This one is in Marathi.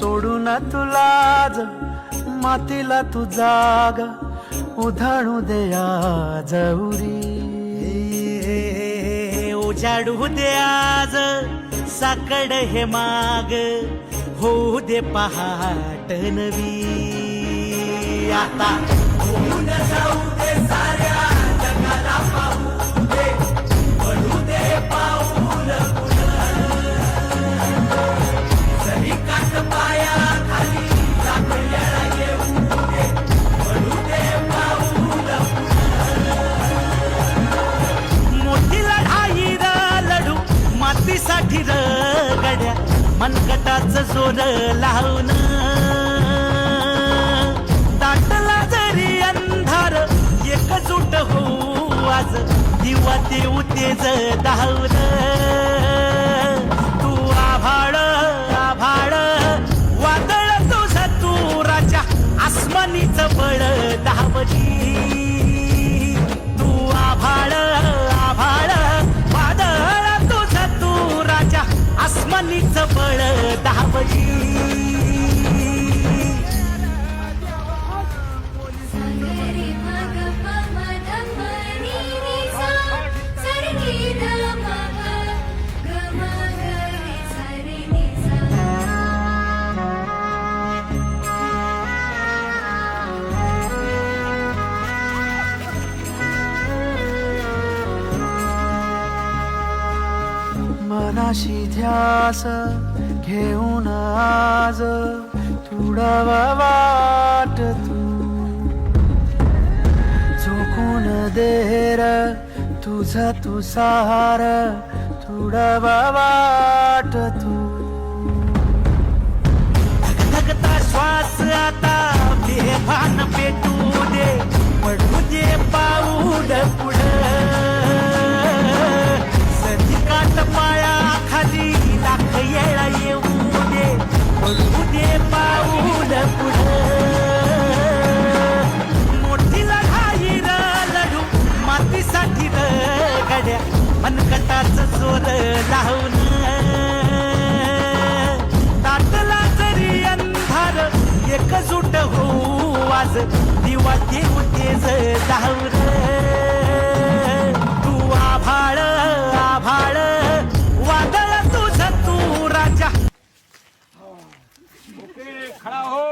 सोडून तुलाज मातीला तू जाग उधाणू दे आज उरी उजाडू दे आज साकड हे माग होऊ दे पहाट नवी आता होऊन जाऊ दे साऱ्या जगाला पाहू दे पडू दे पाऊल जरी काट पाया खाली लागलेला येऊ दे पडू दे पाऊल मोठी लढाई लढू मातीसाठी गड्या मनगटाचं जोर लावून दाटला जरी अंधार एकजूट होऊ आज दिवा देऊ तेज धावून तू आभाळ आभाळ वादळ तुझं तू राजा आसमानीचं बळ धावली तू आभाळ आभाळ वादळ तुझं तू राजा आसमानीचं बळ धावली मनाशी ध्यास घेऊन आज तुडावा वाट तू झोकून देर तुझा तू सार तुडावा वाट तू धगधगता श्वास आता बेभान पेटू दे पडू दे पाऊल पुढं काट पाया खाली लाख येळा येऊ दे पडू दे पाऊल पुढं मोठी लढाई लढू मातीसाठी गड्या मनगटाचं जोर लावून दाटला जरी अंधार एकजूट होऊ आज दिवा देऊ तेज धावून तू आभाळ आभाळ वादळ तुझं तू राजा खड़ा हो